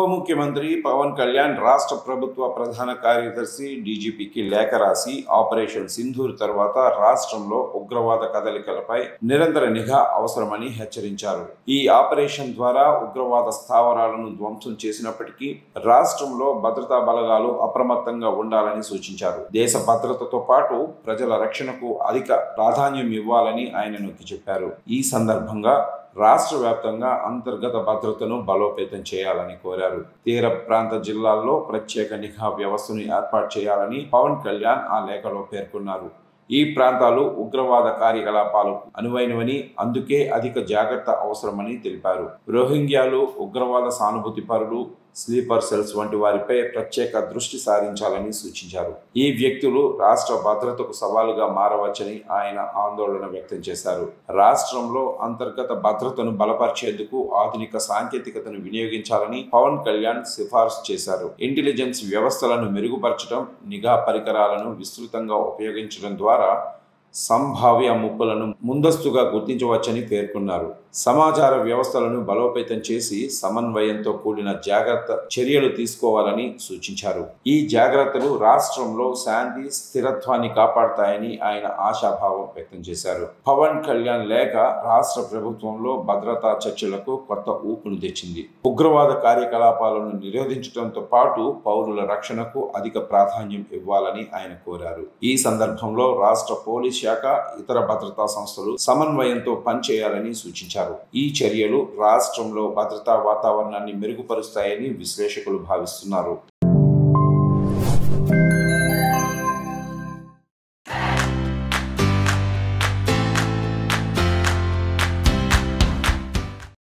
ఉప ముఖ్యమంత్రి పవన్ కళ్యాణ్ రాష్ట్ర ప్రభుత్వ ప్రధాన కార్యదర్శి డీజీపీకి లేఖ రాసి ఆపరేషన్ సింధూర్ తర్వాత రాష్ట్రంలో ఉగ్రవాద కదలికలపై నిరంతర నిఘా అవసరమని హెచ్చరించారు. ఈ ఆపరేషన్ ద్వారా ఉగ్రవాద స్థావరాలను ధ్వంసం చేసినప్పటికీ రాష్ట్రంలో భద్రతా బలగాలు అప్రమత్తంగా ఉండాలని సూచించారు. దేశ భద్రతతో పాటు ప్రజల రక్షణకు అధిక ప్రాధాన్యం ఇవ్వాలని ఆయన నొక్కి చెప్పారు. ఈ సందర్భంగా రాష్ట్ర వ్యాప్తంగా అంతర్గత భద్రతను బలోపేతం చేయాలని కోరారు. తీర ప్రాంత జిల్లాల్లో ప్రత్యేక నిఘా వ్యవస్థను ఏర్పాటు చేయాలని పవన్ కళ్యాణ్ ఆ లేఖలో పేర్కొన్నారు. ఈ ప్రాంతాలు ఉగ్రవాద కార్యకలాపాలకు అనువైనవని, అందుకే అధిక జాగ్రత్త అవసరమని తెలిపారు. రోహింగ్యాలు, ఉగ్రవాద సానుభూతి పరులు, స్లీపర్ సెల్స్ వంటి వారిపై ప్రత్యేక దృష్టి సారించాలని సూచించారు. ఈ వ్యక్తులు రాష్ట్ర భద్రతకు సవాలుగా మారవచ్చని ఆయన ఆందోళన వ్యక్తం చేశారు. రాష్ట్రంలో అంతర్గత భద్రతను బలపరిచేందుకు ఆధునిక సాంకేతికతను వినియోగించాలని పవన్ కళ్యాణ్ సిఫార్సు చేశారు. ఇంటెలిజెన్స్ వ్యవస్థలను మెరుగుపరచడం, నిఘా పరికరాలను విస్తృతంగా ఉపయోగించడం ద్వారా సంభావ్య ముప్పులను ముందస్తుగా గుర్తించవచ్చని పేర్కొన్నారు. సమాచార వ్యవస్థలను బలోపేతం చేసి సమన్వయంతో కూడిన జాగ్రత్త చర్యలు తీసుకోవాలని సూచించారు. ఈ జాగ్రత్తలు రాష్ట్రంలో శాంతి, స్థిరత్వాన్ని కాపాడతాయని ఆయన ఆశాభావం వ్యక్తం చేశారు. పవన్ కళ్యాణ్ లేఖ రాష్ట్ర ప్రభుత్వంలో భద్రతా చర్చలకు కొత్త ఊపును తెచ్చింది. ఉగ్రవాద కార్యకలాపాలను నిరోధించడంతో పాటు పౌరుల రక్షణకు అధిక ప్రాధాన్యం ఇవ్వాలని ఆయన కోరారు. ఈ సందర్భంలో రాష్ట్ర పోలీస్ శాఖ, ఇతర భద్రతా సంస్థలు సమన్వయంతో పనిచేయాలని సూచించారు. ఈ చర్యలు రాష్ట్రంలో భద్రతా వాతావరణాన్ని మెరుగుపరుస్తాయని విశ్లేషకులు భావిస్తున్నారు.